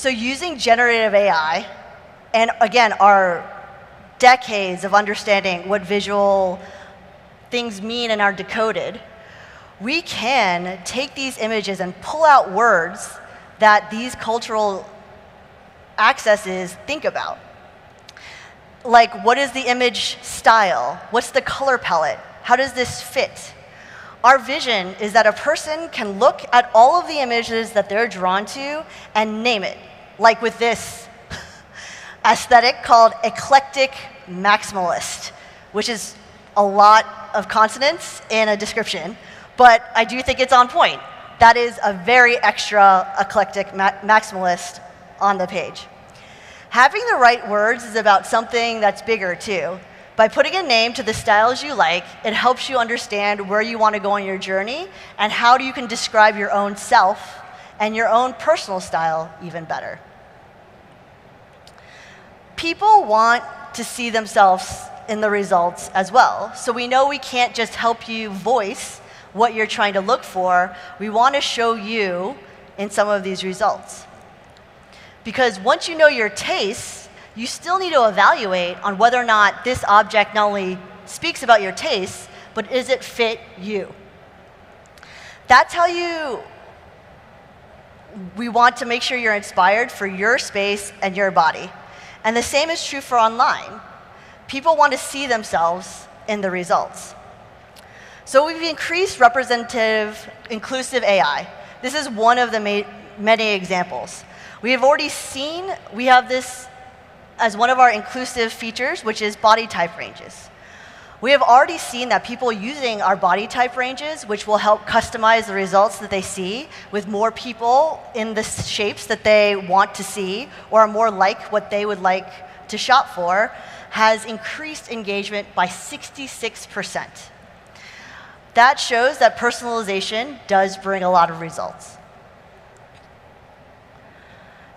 So using generative AI, and again, our decades of understanding what visual things mean and are decoded, we can take these images and pull out words that these cultural accesses think about. Like, what is the image style? What's the color palette? How does this fit? Our vision is that a person can look at all of the images that they're drawn to and name it, like with this aesthetic called eclectic maximalist, which is a lot of consonants in a description, but I do think it's on point. That is a very extra eclectic maximalist on the page. Having the right words is about something that's bigger too. By putting a name to the styles you like, it helps you understand where you want to go on your journey and how you can describe your own self and your own personal style even better. People want to see themselves in the results as well. So we know we can't just help you voice what you're trying to look for. We want to show you in some of these results. Because once you know your tastes, you still need to evaluate on whether or not this object not only speaks about your tastes, but does it fit you? That's how we want to make sure you're inspired for your space and your body. And the same is true for online. People want to see themselves in the results. So we've increased representative, inclusive AI. This is one of the many examples. We have already seen, we have this as one of our inclusive features, which is body type ranges. We have already seen that people using our body type ranges, which will help customize the results that they see with more people in the shapes that they want to see or are more like what they would like to shop for, has increased engagement by 66%. That shows that personalization does bring a lot of results.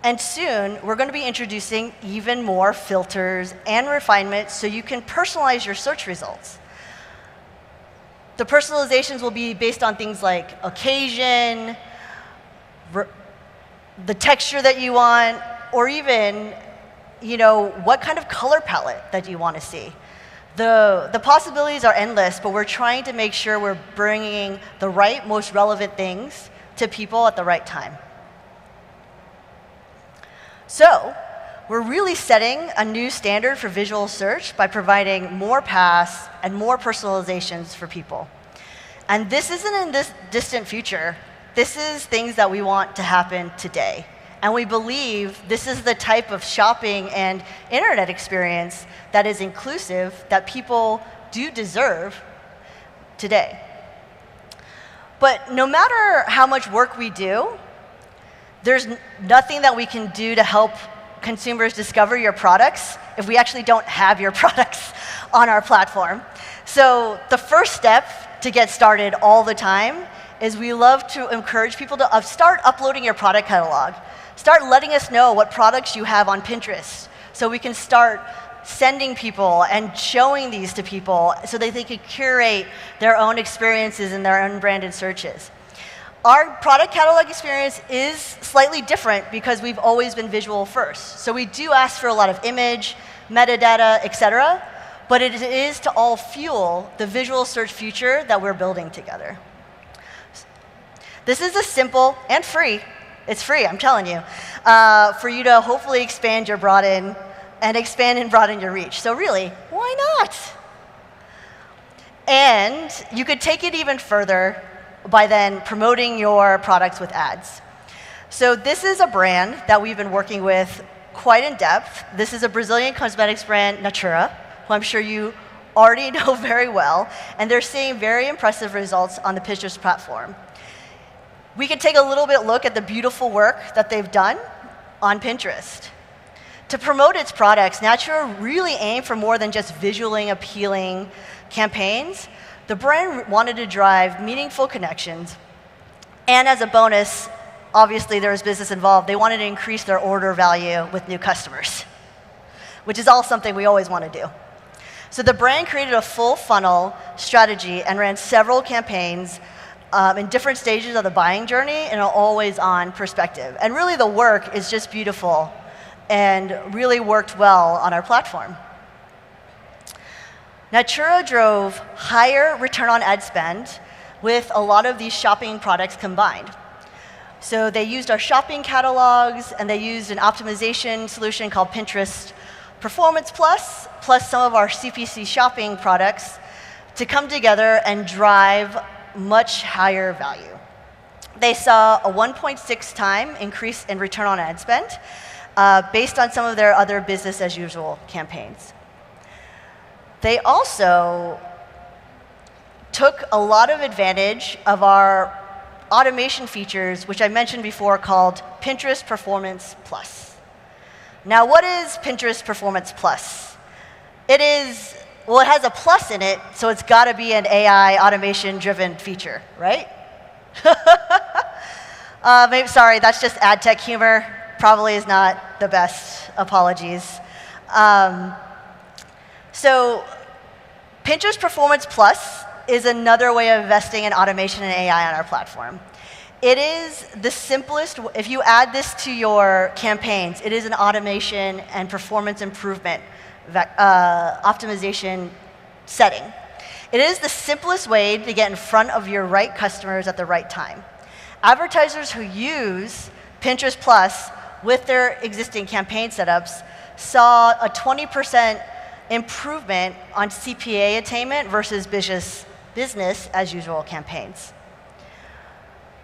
And soon, we're going to be introducing even more filters and refinements so you can personalize your search results. The personalizations will be based on things like occasion, the texture that you want, or even what kind of color palette that you want to see. The possibilities are endless, but we're trying to make sure we're bringing the right, most relevant things to people at the right time. So we're really setting a new standard for visual search by providing more paths and more personalizations for people. And this isn't in this distant future. This is things that we want to happen today. And we believe this is the type of shopping and internet experience that is inclusive, that people do deserve today. But no matter how much work we do, there's nothing that we can do to help consumers discover your products if we actually don't have your products on our platform. So the first step to get started all the time is we love to encourage people to start uploading your product catalog. Start letting us know what products you have on Pinterest so we can start sending people and showing these to people so that they can curate their own experiences and their own branded searches. Our product catalog experience is slightly different because we've always been visual first. So we do ask for a lot of image, metadata, et cetera, but it is to all fuel the visual search future that we're building together. This is a simple and free, it's free, I'm telling you, for you to hopefully expand and broaden your reach. So really, why not? And you could take it even further by then promoting your products with ads. So this is a brand that we've been working with quite in depth. This is a Brazilian cosmetics brand, Natura, who I'm sure you already know very well, and they're seeing very impressive results on the Pinterest platform. We can take a little bit look at the beautiful work that they've done on Pinterest. To promote its products, Natura really aimed for more than just visually appealing campaigns. The brand wanted to drive meaningful connections, and as a bonus, obviously there was business involved, they wanted to increase their order value with new customers, which is all something we always want to do. So the brand created a full funnel strategy and ran several campaigns in different stages of the buying journey in an always-on perspective. And really the work is just beautiful and really worked well on our platform. Natura drove higher return on ad spend with a lot of these shopping products combined. So they used our shopping catalogs, and they used an optimization solution called Pinterest Performance Plus, plus some of our CPC shopping products to come together and drive much higher value. They saw a 1.6 time increase in return on ad spend based on some of their other business as usual campaigns. They also took a lot of advantage of our automation features, which I mentioned before, called Pinterest Performance Plus. Now, what is Pinterest Performance Plus? It is, well, it has a plus in it, so it's got to be an AI automation-driven feature, right? Sorry, that's just ad tech humor. Probably is not the best. Apologies. So Pinterest Performance Plus is another way of investing in automation and AI on our platform. It is the simplest, if you add this to your campaigns, it is an automation and performance improvement optimization setting. It is the simplest way to get in front of your right customers at the right time. Advertisers who use Pinterest Plus with their existing campaign setups saw a 20% improvement on CPA attainment versus business as usual campaigns.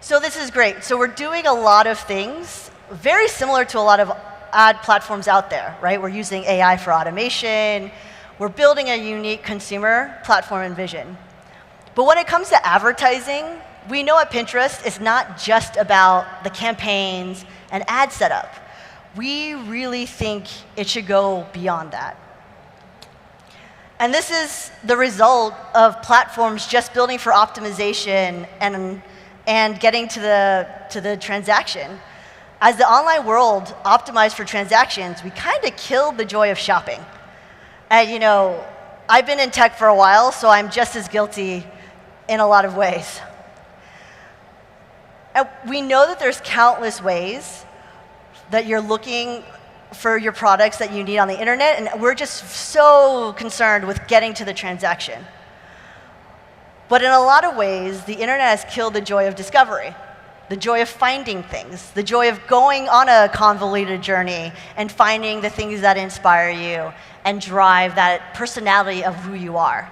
So this is great. So we're doing a lot of things very similar to a lot of ad platforms out there, right? We're using AI for automation. We're building a unique consumer platform and vision. But when it comes to advertising, we know at Pinterest it's not just about the campaigns and ad setup. We really think it should go beyond that. And this is the result of platforms just building for optimization and getting to the transaction. As the online world optimized for transactions, we kind of killed the joy of shopping. And you know, I've been in tech for a while, so I'm just as guilty in a lot of ways. And we know that there's countless ways that you're looking for your products that you need on the internet, and we're just so concerned with getting to the transaction. But in a lot of ways, the internet has killed the joy of discovery, the joy of finding things, the joy of going on a convoluted journey and finding the things that inspire you and drive that personality of who you are.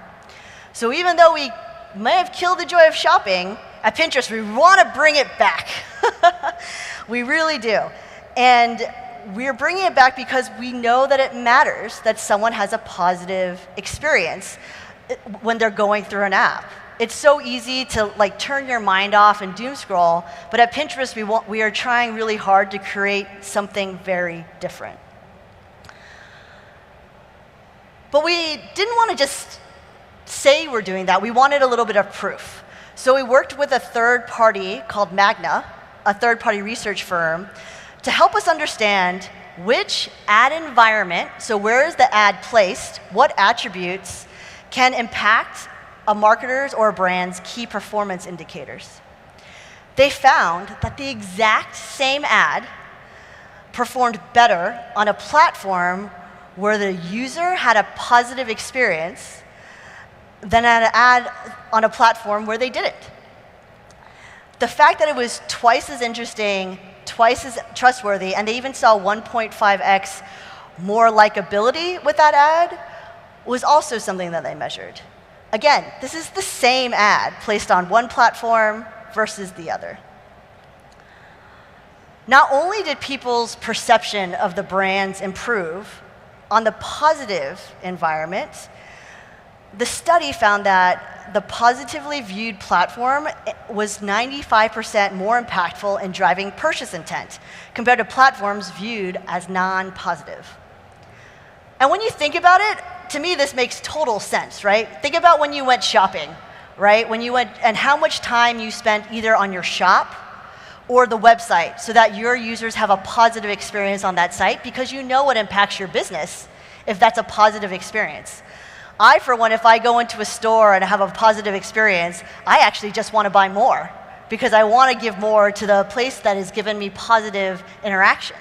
So even though we may have killed the joy of shopping, at Pinterest, we want to bring it back. We really do. And we're bringing it back because we know that it matters that someone has a positive experience when they're going through an app. It's so easy to like turn your mind off and doom scroll, but at Pinterest, we are trying really hard to create something very different. But we didn't want to just say we're doing that. We wanted a little bit of proof. So we worked with a third party called Magna, a third-party research firm, to help us understand which ad environment, so where is the ad placed, what attributes can impact a marketer's or a brand's key performance indicators. They found that the exact same ad performed better on a platform where the user had a positive experience than an ad on a platform where they didn't. The fact that it was twice as interesting, twice as trustworthy, and they even saw 1.5x more likability with that ad was also something that they measured. Again, this is the same ad placed on one platform versus the other. Not only did people's perception of the brands improve on the positive environment, the study found that the positively viewed platform was 95% more impactful in driving purchase intent compared to platforms viewed as non-positive. And when you think about it, to me, this makes total sense, right? Think about when you went shopping, right? When you went, and how much time you spent either on your shop or the website so that your users have a positive experience on that site because you know what impacts your business if that's a positive experience. I, for one, if I go into a store and have a positive experience, I actually just want to buy more because I want to give more to the place that has given me positive interactions.